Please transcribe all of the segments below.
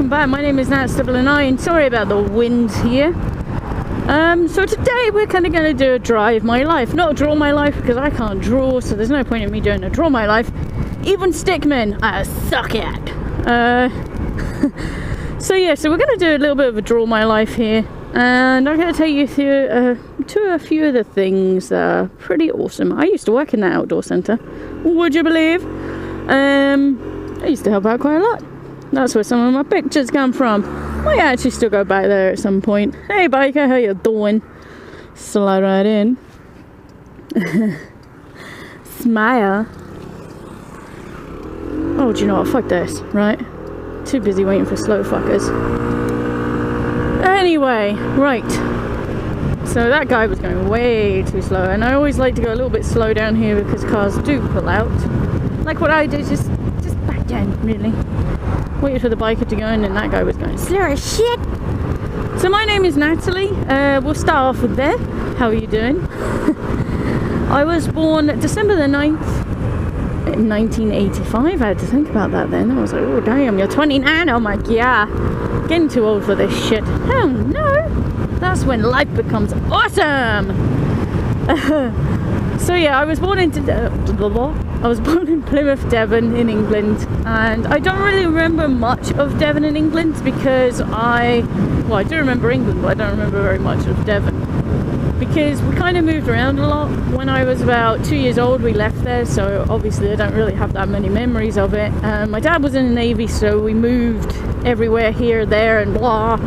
welcome back. My name is Nats009. Sorry about the wind here. So today we're kind of going to do a drive my life, not draw my life because I can't draw, so there's no point in me doing a draw my life. Even stickmen I suck at. So we're going to do a little bit of a draw my life here, and I'm going to take you through to a few of the things that are pretty awesome. I used to work in that outdoor centre, would you believe? I used to help out quite a lot. That's where some of my pictures come from. Might actually still go back there at some point. Hey biker, how you doing? Slide right in. Smile. Oh, do you know what? Fuck this, right? Too busy waiting for slow fuckers. Anyway, right. So that guy was going way too slow, and I always like to go a little bit slow down here because cars do pull out. Like what I did, just back down, really. Waited for the biker to go in, and that guy was going slow as shit. So my name is Natalie. We'll start off with there. How are you doing? I was born December the 9th in 1985. I had to think about that then. I was like, oh damn, you're 29. Oh my god, getting too old for this shit. Hell no, that's when life becomes awesome. So yeah, I was born in Plymouth, Devon in England, and I don't really remember much of Devon in England because I do remember England, but I don't remember very much of Devon because we kind of moved around a lot. When I was about 2 years old, we left there, so obviously I don't really have that many memories of it. My dad was in the Navy, so we moved everywhere, here, there, and blah.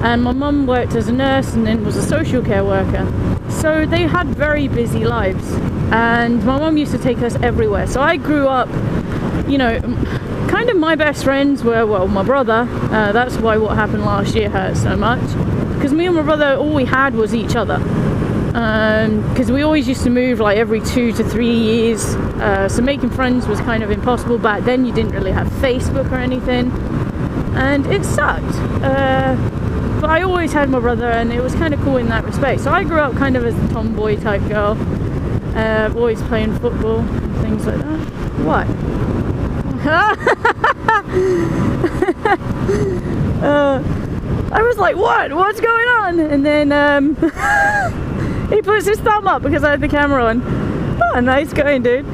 And my mum worked as a nurse and then was a social care worker. So they had very busy lives, and my mum used to take us everywhere. So I grew up, you know, kind of my best friends were, well, my brother. That's why what happened last year hurt so much, because me and my brother, all we had was each other. Because we always used to move like every 2 to 3 years. So making friends was kind of impossible back then. You didn't really have Facebook or anything, and it sucked. But I always had my brother, and it was kind of cool in that respect. So I grew up kind of as a tomboy type girl, always playing football and things like that. What? I was like, what's going on? And then he puts his thumb up because I had the camera on. Oh, nice going, dude.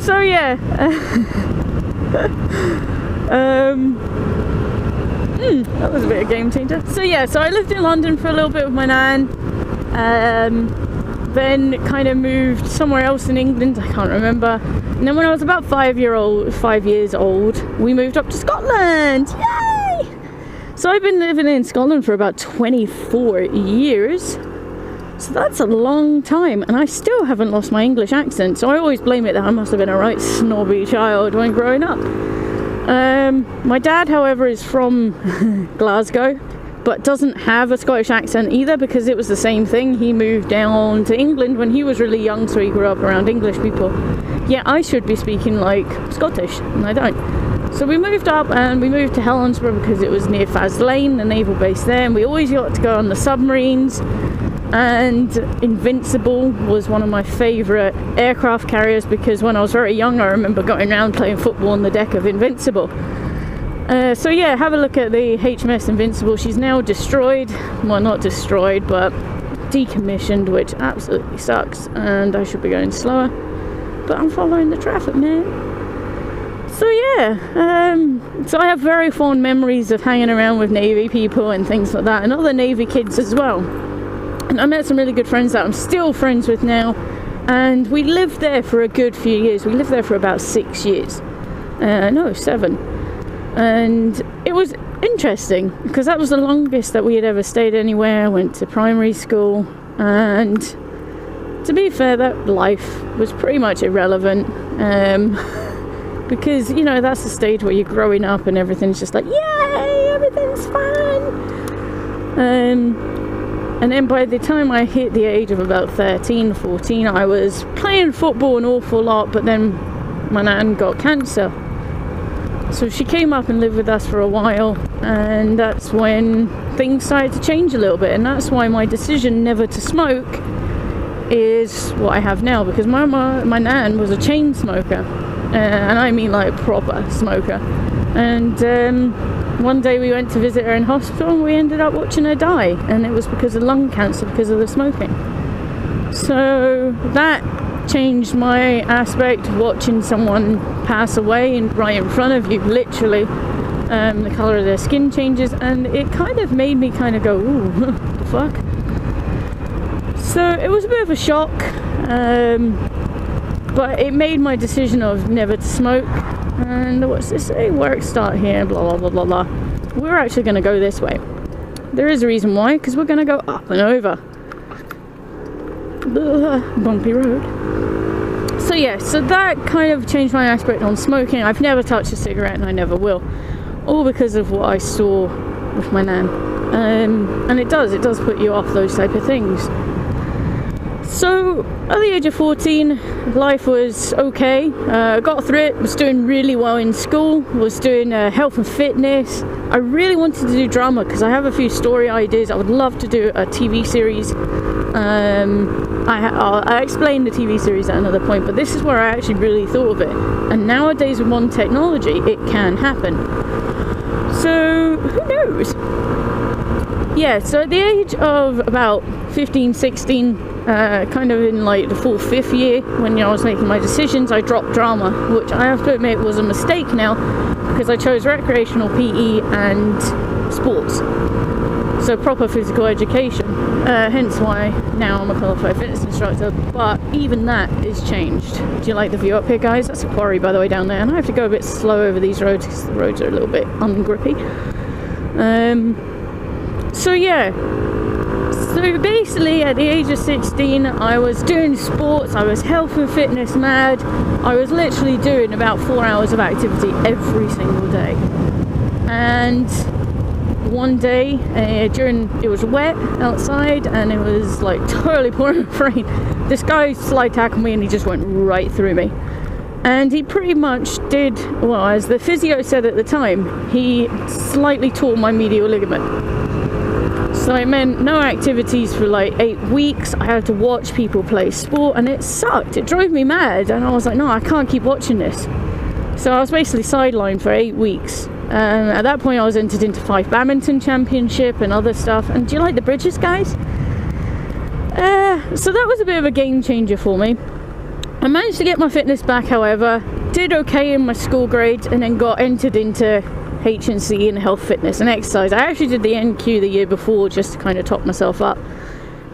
So yeah. That was a bit of a game changer. So yeah, so I lived in London for a little bit with my nan, then kind of moved somewhere else in England, I can't remember. And then when I was about 5 years old, we moved up to Scotland. Yay! So I've been living in Scotland for about 24 years. So that's a long time, and I still haven't lost my English accent. So I always blame it that I must have been a right snobby child when growing up. My dad, however, is from Glasgow, but doesn't have a Scottish accent either, because it was the same thing. He moved down to England when he was really young, so he grew up around English people. Yeah, I should be speaking like Scottish, and I don't. So we moved up, and we moved to Helensburgh because it was near Faslane, the naval base there, and we always got to go on the submarines. And Invincible was one of my favourite aircraft carriers, because when I was very young I remember going around playing football on the deck of Invincible. So yeah, have a look at the HMS Invincible. She's now destroyed, well, not destroyed, but decommissioned, which absolutely sucks, and I should be going slower, but I'm following the traffic, man. So yeah, so I have very fond memories of hanging around with Navy people and things like that, and other Navy kids as well. And I met some really good friends that I'm still friends with now, and we lived there for a good few years. We lived there for about 6 years. No, 7. And it was interesting, because that was the longest that we had ever stayed anywhere. I went to primary school, and to be fair, that life was pretty much irrelevant. Because, you know, that's the stage where you're growing up and everything's just like, yay, everything's fun. And then by the time I hit the age of about 13, 14, I was playing football an awful lot, but then my nan got cancer. So she came up and lived with us for a while, and that's when things started to change a little bit, and that's why my decision never to smoke is what I have now, because my nan was a chain smoker, and I mean like proper smoker, and one day we went to visit her in hospital and we ended up watching her die, and it was because of lung cancer, because of the smoking. So that changed my aspect of watching someone pass away and right in front of you, literally. The colour of their skin changes, and it kind of made me kind of go, ooh, what the fuck? So it was a bit of a shock, but it made my decision of never to smoke. And what's this say? Work start here, blah blah blah blah blah. We're actually going to go this way. There is a reason why, because we're going to go up and over. Bumpy road. So yeah, so that kind of changed my aspect on smoking. I've never touched a cigarette, and I never will. All because of what I saw with my nan. And it does put you off those type of things. So at the age of 14, life was okay. Got through it, was doing really well in school, was doing health and fitness. I really wanted to do drama because I have a few story ideas. I would love to do a TV series. I'll explain the TV series at another point, but this is where I actually really thought of it. And nowadays with modern technology, it can happen. So who knows? Yeah, so at the age of about 15, 16, kind of in like the 4th, 5th year, when I was making my decisions, I dropped drama, which I have to admit was a mistake now, because I chose recreational PE and sports. So proper physical education, hence why now I'm a qualified fitness instructor, but even that is changed. Do you like the view up here, guys? That's a quarry, by the way, down there, and I have to go a bit slow over these roads because the roads are a little bit ungrippy. So yeah, so basically at the age of 16 I was doing sports, I was health and fitness mad. I was literally doing about 4 hours of activity every single day. And one day it was wet outside and it was like totally pouring rain. This guy slide tackled me and he just went right through me. And he pretty much did, well, as the physio said at the time, he slightly tore my medial ligament. So it meant no activities for like 8 weeks. I had to watch people play sport and it sucked. It drove me mad and I was like, no, I can't keep watching this. So I was basically sidelined for 8 weeks. At that point I was entered into 5 badminton championship and other stuff. And do you like the bridges, guys? So that was a bit of a game changer for me. I managed to get my fitness back, however, did okay in my school grades, and then got entered into H&C in health, fitness and exercise. I actually did the NQ the year before just to kind of top myself up,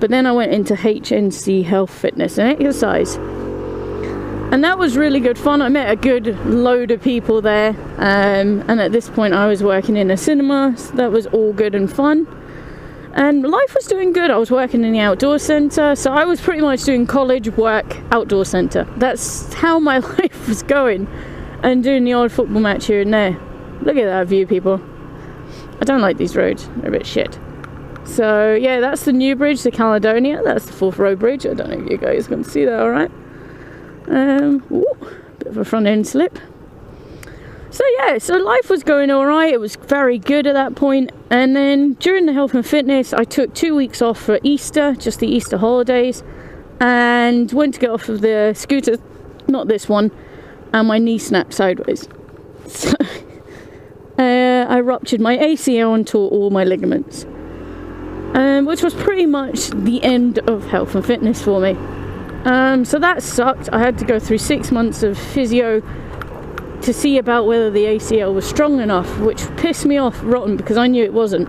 but then I went into H&C health, fitness and exercise, and that was really good fun. I met a good load of people there, and at this point I was working in a cinema, so that was all good and fun. And life was doing good. I was working in the outdoor centre, so I was pretty much doing college work, outdoor centre. That's how my life was going, and doing the odd football match here and there. Look at that view, people. I don't like these roads, they're a bit shit. So yeah, that's the new bridge, the Caledonia. That's the 4th row bridge. I don't know if you guys can see that all right. Bit of a front end slip. So yeah, so life was going all right. It was very good at that point. And then during the health and fitness, I took 2 weeks off for Easter, just the Easter holidays, and went to get off of the scooter, not this one, and my knee snapped sideways. So I ruptured my ACL and tore all my ligaments, which was pretty much the end of health and fitness for me. So that sucked. I had to go through 6 months of physio to see about whether the ACL was strong enough, which pissed me off rotten because I knew it wasn't,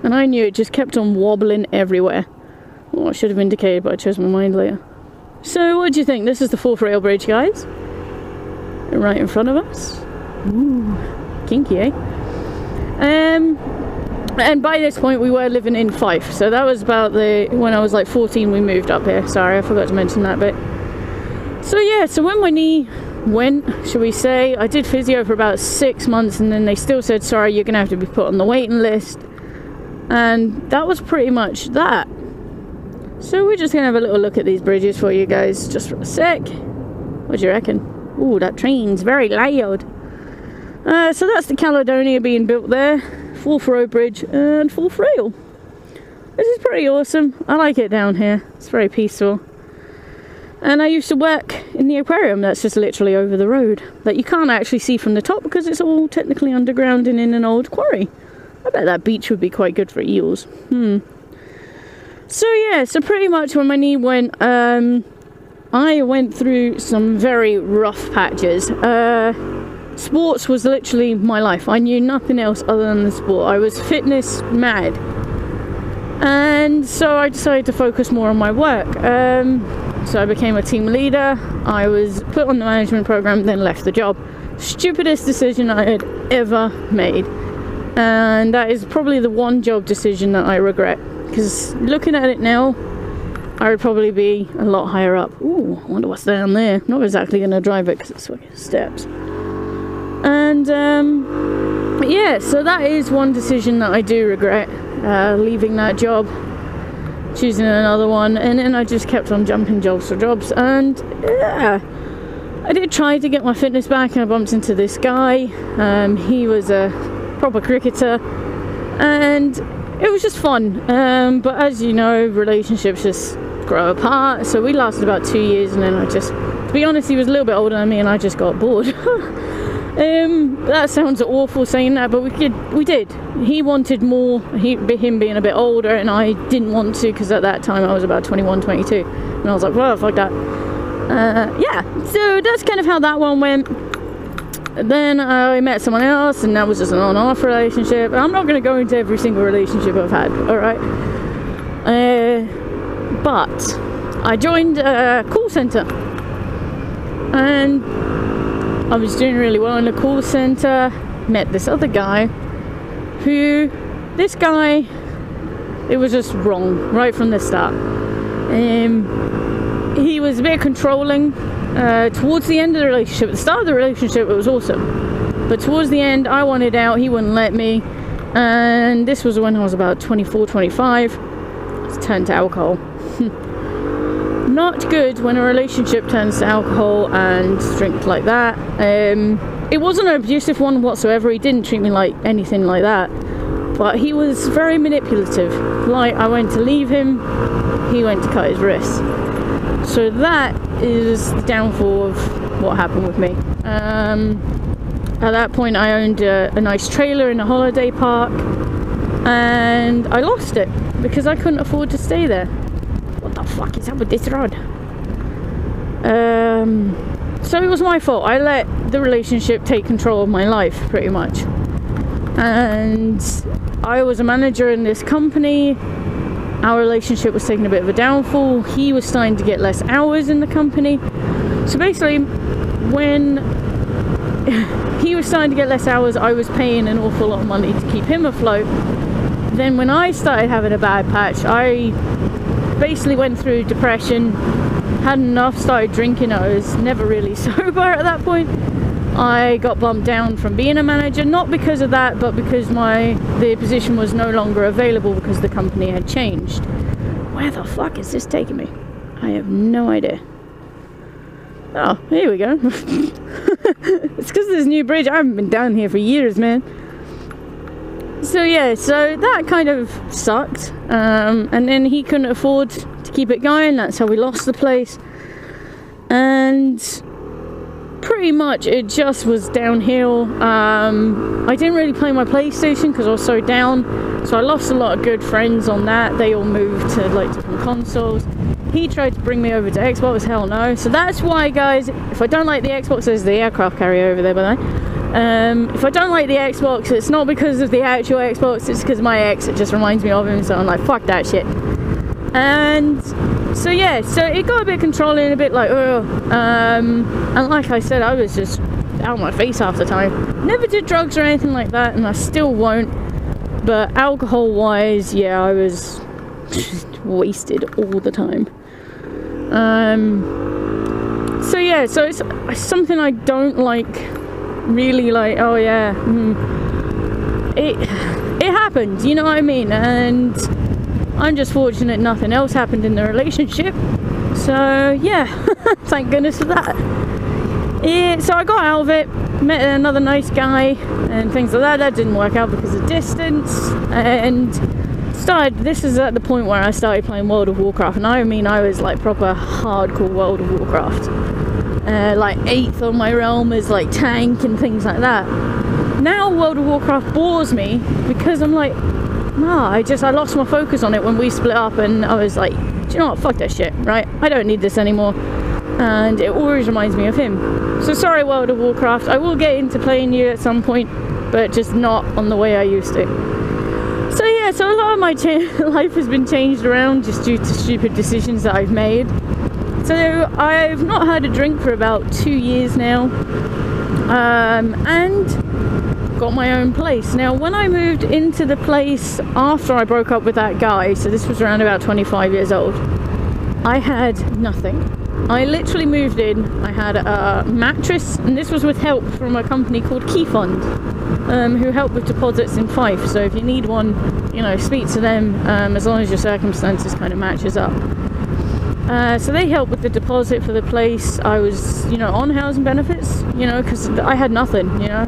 and I knew it just kept on wobbling everywhere. Well, I should have indicated, but I chose my mind later. So what do you think? This is the 4th rail bridge, guys, right in front of us. Ooh, kinky, eh? And by this point we were living in Fife, so that was about when I was like 14 we moved up here. Sorry, I forgot to mention that bit. So yeah, so when my knee went, shall we say, I did physio for about 6 months, and then they still said, sorry, you're gonna have to be put on the waiting list, and that was pretty much that. So we're just gonna have a little look at these bridges for you guys just for a sec. What do you reckon? Ooh, that train's very loud. So that's the Caledonia being built there, 4th row bridge and 4th rail. This is pretty awesome. I like it down here. It's very peaceful. And I used to work in in the aquarium that's just literally over the road that you can't actually see from the top because it's all technically underground and in an old quarry. I bet that beach would be quite good for eels. So yeah, so pretty much when my knee went, I went through some very rough patches. Sports was literally my life. I knew nothing else other than the sport. I was fitness mad. And so I decided to focus more on my work. So I became a team leader. I was put on the management program, then left the job. Stupidest decision I had ever made. And that is probably the one job decision that I regret. Because looking at it now, I would probably be a lot higher up. Ooh, I wonder what's down there. Not exactly going to drive it because it's fucking steps. And yeah, so that is one decision that I do regret. Leaving that job, choosing another one, and then I just kept on jumping jobs for jobs. And yeah, I did try to get my fitness back, and I bumped into this guy. He was a proper cricketer, and it was just fun. But as you know, relationships just grow apart. So we lasted about 2 years, and then I just, to be honest, he was a little bit older than me, and I just got bored. That sounds awful saying that, but we did. He wanted more, him being a bit older, and I didn't want to, because at that time I was about 21, 22, and I was like, well, fuck that. Yeah, so that's kind of how that one went. Then I met someone else, and that was just an on-off relationship. I'm not going to go into every single relationship I've had, alright? But I joined a call center, and I was doing really well in the call center. Met this other guy it was just wrong right from the start. He was a bit controlling towards the end of the relationship. At the start of the relationship it was awesome, but towards the end I wanted out, he wouldn't let me, and this was when I was about 24, 25. It's turned to alcohol. Not good when a relationship turns to alcohol and drink like that. It wasn't an abusive one whatsoever. He didn't treat me like anything like that, but he was very manipulative. Like, I went to leave him, he went to cut his wrists. So that is the downfall of what happened with me. At that point I owned a nice trailer in a holiday park, and I lost it because I couldn't afford to stay there. What the fuck is up with this rod? So it was my fault. I let the relationship take control of my life, pretty much. And I was a manager in this company. Our relationship was taking a bit of a downfall. He was starting to get less hours in the company. So basically, when he was starting to get less hours, I was paying an awful lot of money to keep him afloat. Then when I started having a bad patch, I basically went through depression, had enough, started drinking. I was never really sober at that point. I got bumped down from being a manager, not because of that, but because the position was no longer available because the company had changed. Where the fuck is this taking me? I have no idea. Oh, here we go. It's because of this new bridge. I haven't been down here for years, man. So yeah, so that kind of sucked. And then he couldn't afford to keep it going. That's how we lost the place. And pretty much it just was downhill. I didn't really play my PlayStation because I was so down. So I lost a lot of good friends on that. They all moved to like different consoles. He tried to bring me over to Xbox. Hell no. So that's why, guys, if I don't like the Xbox, there's the aircraft carrier over there, by the way. If I don't like the Xbox, it's not because of the actual Xbox, it's because my ex, it just reminds me of him, so I'm like, fuck that shit. And so yeah, so it got a bit controlling, a bit like, and like I said, I was just out of my face half the time. Never did drugs or anything like that, and I still won't, but alcohol wise, yeah, I was wasted all the time. So yeah, so it's something I don't like, really, like, oh yeah, it happened, you know what I mean, and I'm just fortunate nothing else happened in the relationship, so yeah. Thank goodness for that. Yeah, so I got out of it, met another nice guy and things like that. That didn't work out because of distance, and this is at the point where I started playing World of Warcraft, and I mean I was like proper hardcore World of Warcraft. like 8th on my realm is like tank and things like that. Now World of Warcraft bores me because I'm like, nah, I lost my focus on it when we split up, and I was like, do you know what, fuck that shit, right? I don't need this anymore. And it always reminds me of him. So sorry, World of Warcraft, I will get into playing you at some point, but just not on the way I used to. So yeah, so a lot of my life has been changed around just due to stupid decisions that I've made. So I've not had a drink for about 2 years now, and got my own place. Now, when I moved into the place after I broke up with that guy, so this was around about 25 years old, I had nothing. I literally moved in, I had a mattress, and this was with help from a company called Key Fund, who help with deposits in Fife. So if you need one, you know, speak to them, as long as your circumstances kind of matches up. So they helped with the deposit for the place. I was, you know, on housing benefits, you know, because I had nothing, you know,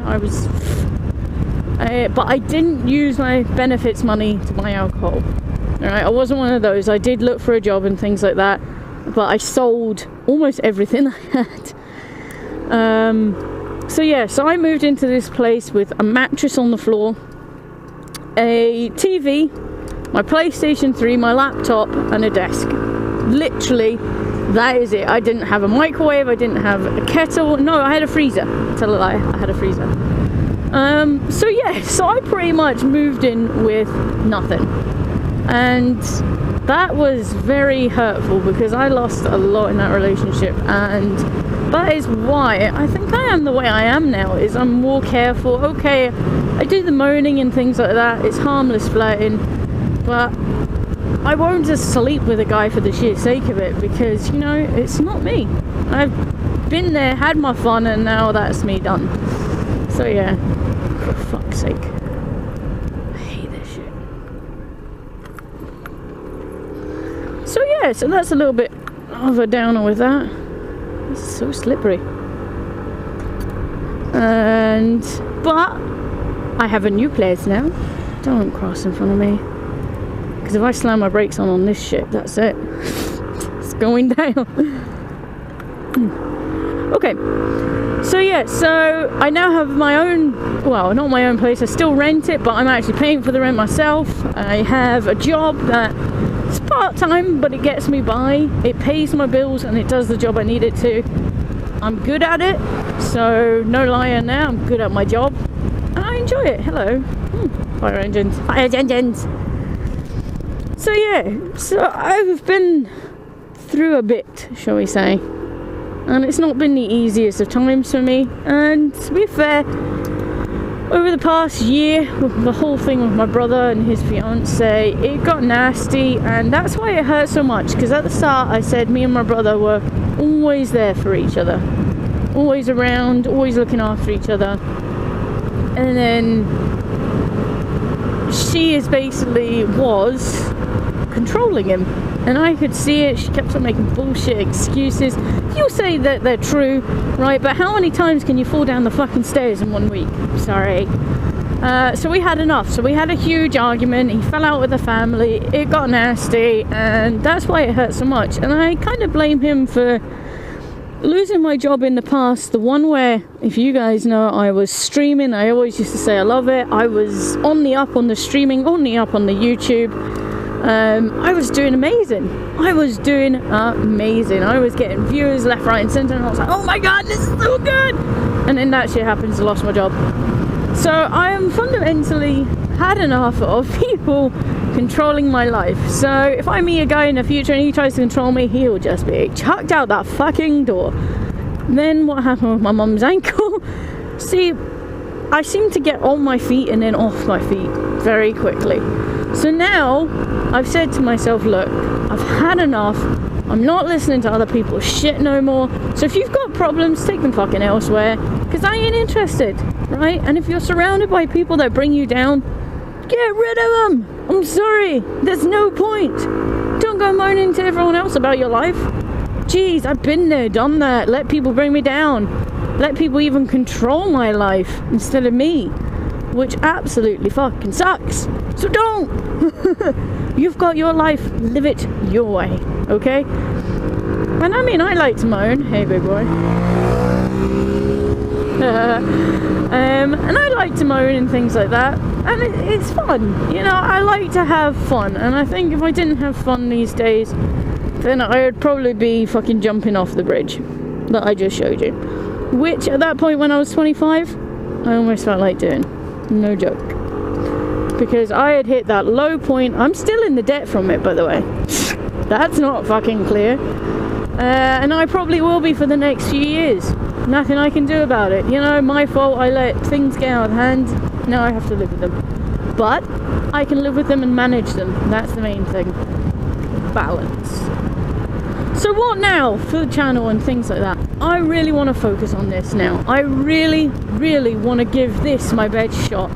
but I didn't use my benefits money to buy alcohol. Alright, I wasn't one of those. I did look for a job and things like that, but I sold almost everything I had. So yeah, so I moved into this place with a mattress on the floor, a TV, my PlayStation 3, my laptop, and a desk. Literally, that is it. I didn't have a microwave, I didn't have a kettle. No, I had a freezer. Tell a lie, I had a freezer. So yeah, so I pretty much moved in with nothing. And that was very hurtful because I lost a lot in that relationship, and that is why I think I am the way I am now, is I'm more careful. Okay, I do the moaning and things like that, it's harmless flirting, but I won't just sleep with a guy for the sheer sake of it, because, you know, it's not me. I've been there, had my fun, and now that's me done. So yeah, for fuck's sake. I hate this shit. So yeah, so that's a little bit of a downer with that. This is so slippery. But I have a new place now. Don't cross in front of me. Because if I slam my brakes on this shit, that's it. It's going down. Okay. So yeah, so I now have my own, well, not my own place, I still rent it, but I'm actually paying for the rent myself. I have a job that's part-time, but it gets me by. It pays my bills and it does the job I need it to. I'm good at it, so no lying now, I'm good at my job. And I enjoy it. Hello. Fire engines. Fire engines! So yeah, so I've been through a bit, shall we say. And it's not been the easiest of times for me. And to be fair, over the past year, with the whole thing with my brother and his fiance, it got nasty, and that's why it hurt so much. Because at the start, I said me and my brother were always there for each other, always around, always looking after each other. And then she was controlling him. And I could see it. She kept on making bullshit excuses. You'll say that they're true, right? But how many times can you fall down the fucking stairs in 1 week? Sorry. So we had enough. So we had a huge argument. He fell out with the family. It got nasty. And that's why it hurt so much. And I kind of blame him for losing my job in the past. The one where, if you guys know, I was streaming. I always used to say I love it. I was on the up on the streaming, on the up on the YouTube. I was doing amazing. I was getting viewers left, right and centre, and I was like, oh my god, this is so good. And then that shit happens, I lost my job. So I am fundamentally had enough of people controlling my life. So if I meet a guy in the future and he tries to control me, he'll just be chucked out that fucking door. Then what happened with my mum's ankle? See, I seem to get on my feet and then off my feet very quickly. So now I've said to myself, look, I've had enough. I'm not listening to other people's shit no more. So if you've got problems, take them fucking elsewhere, because I ain't interested, right? And if you're surrounded by people that bring you down, get rid of them. I'm sorry, there's no point. Don't go moaning to everyone else about your life. Jeez, I've been there, done that. Let people bring me down. Let people even control my life instead of me, which absolutely fucking sucks. So don't. You've got your life, live it your way, okay? And I mean, I like to moan. Hey, big boy. And I like to moan and things like that. And it's fun. You know, I like to have fun. And I think if I didn't have fun these days, then I would probably be fucking jumping off the bridge that I just showed you. Which, at that point when I was 25, I almost felt like doing. No joke. Because I had hit that low point. I'm still in the debt from it, by the way. That's not fucking clear. And I probably will be for the next few years. Nothing I can do about it. You know, my fault. I let things get out of hand. Now I have to live with them. But I can live with them and manage them. That's the main thing. Balance. So what now for the channel and things like that? I really want to focus on this now. I really, really want to give this my best shot.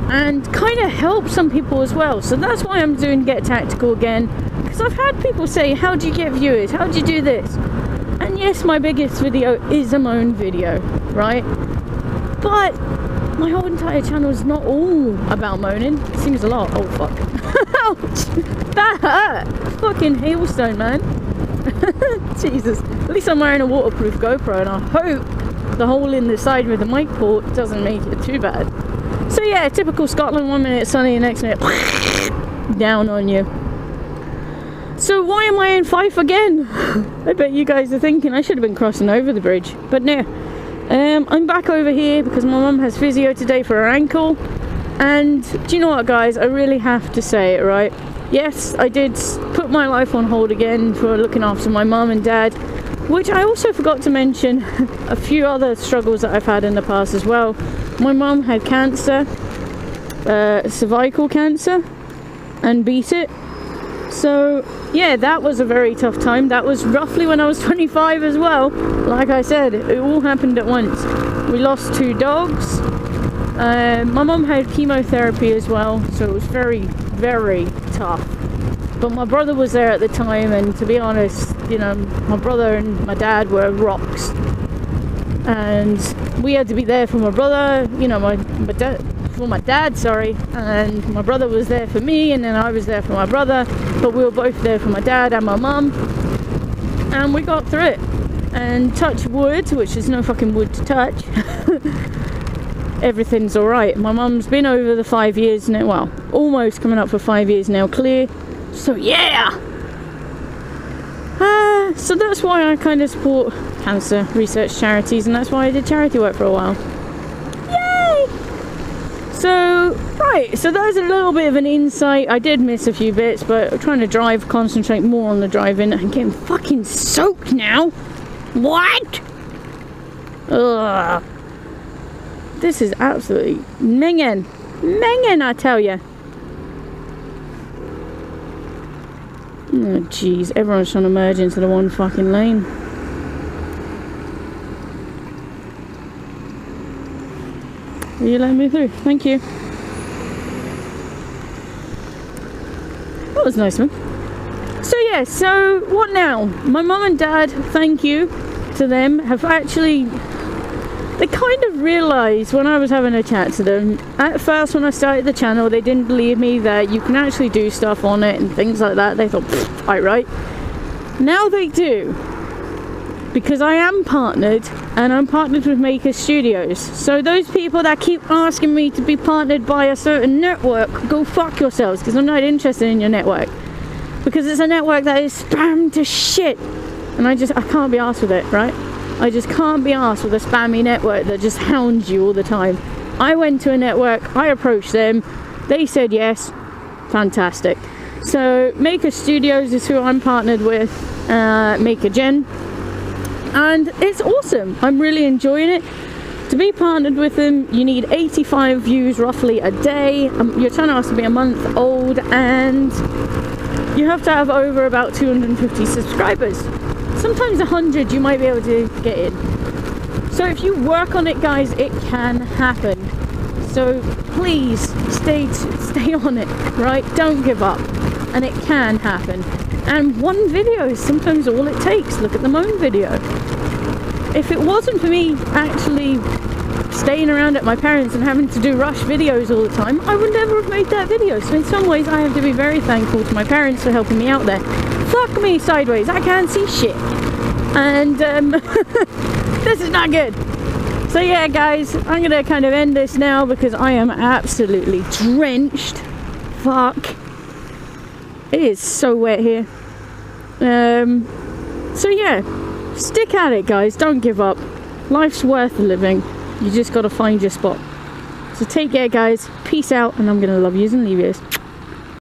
And kind of help some people as well. So that's why I'm doing Get Tactical again. Because I've had people say, how do you get viewers? How do you do this? And yes, my biggest video is a moan video, right? But my whole entire channel is not all about moaning. It seems a lot. Oh, fuck. Ouch! That hurt! Fucking hailstone, man. Jesus. At least I'm wearing a waterproof GoPro, and I hope the hole in the side with the mic port doesn't make it too bad. So yeah, typical Scotland, 1 minute sunny, next minute down on you. So why am I in Fife again? I bet you guys are thinking I should have been crossing over the bridge, but no. I'm back over here because my mum has physio today for her ankle. And do you know what, guys? I really have to say it, right? Yes, I did put my life on hold again for looking after my mum and dad, which I also forgot to mention a few other struggles that I've had in the past as well. My mum had cancer, cervical cancer, and beat it. So yeah, that was a very tough time. That was roughly when I was 25 as well. Like I said, it all happened at once. We lost 2 dogs. My mum had chemotherapy as well, so it was very, very tough. But my brother was there at the time, and to be honest, you know, my brother and my dad were rocks. And we had to be there for my brother, you know, my dad, sorry, and my brother was there for me, and then I was there for my brother, but we were both there for my dad and my mum, and we got through it. And touch wood, which is no fucking wood to touch, everything's alright. My mum's been over the 5 years now, well, almost coming up for 5 years now clear, so yeah! So that's why I kind of support cancer research charities, and that's why I did charity work for a while. Yay! So, right, so that's a little bit of an insight. I did miss a few bits, but I'm trying to concentrate more on the driving. I'm getting fucking soaked now. What? Ugh. This is absolutely minging. Minging, I tell you. Oh, jeez, everyone's trying to merge into the one fucking lane. Will you let me through? Thank you. That was nice, man. So yeah, so what now? My mum and dad, thank you to them, have actually, they kind of realised when I was having a chat to them, at first when I started the channel, they didn't believe me that you can actually do stuff on it and things like that. They thought, right. Now they do. Because I am partnered, and I'm partnered with Maker Studios. So those people that keep asking me to be partnered by a certain network, go fuck yourselves, because I'm not interested in your network. Because it's a network that is spammed to shit. And I can't be arsed with it, right? I just can't be arsed with a spammy network that just hounds you all the time. I went to a network, I approached them, they said yes, fantastic. So Maker Studios is who I'm partnered with, Maker Gen. And it's awesome. I'm really enjoying it. To be partnered with them, you need 85 views roughly a day. Your channel has to be a month old, and you have to have over about 250 subscribers. Sometimes 100 you might be able to get in. So if you work on it, guys, it can happen. So please stay on it, right? Don't give up, and it can happen. And one video is sometimes all it takes. Look at the Moan video. If it wasn't for me actually staying around at my parents' and having to do rush videos all the time, I would never have made that video. So in some ways I have to be very thankful to my parents for helping me out there. Fuck me sideways, I can't see shit. and this is not good. So yeah, guys, I'm gonna kind of end this now because I am absolutely drenched. Fuck, it is so wet here. So yeah, stick at it, guys. Don't give up. Life's worth living. You just gotta find your spot. So take care, guys. Peace out, and I'm gonna love yous and leave yous.